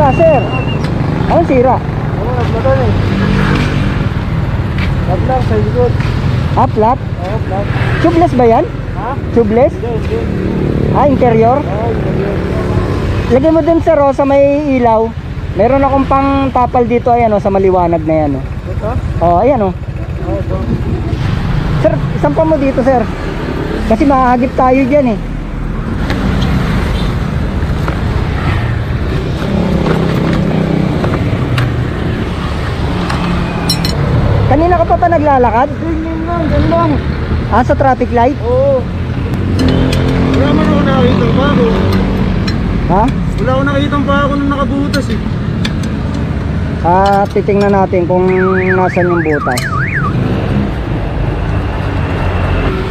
sira, sir? Anong sira? Oo, nagmatan eh. Flat lang sa likod. Ah, flat? Oo, flat. Tubeless ba yan? Ha? Tubeless? Hindi. Ah, interior? Oo, interior. Lagay mo dun sir, sa may ilaw. Meron akong pang tapal dito, ayan sa maliwanag na yan. Ito? Ayan Oo, ito. Sir, isang pa mo dito sir. Kasi mahagip tayo dyan eh. Kanina ka pa naglalakad? Ganyan lang. Ah, sa traffic light? Oo. Wala man ako nakakita pa ako. Ha? Wala ako nakakita pa ako nung nakabutas eh. Ah, titingnan natin kung nasan yung butas.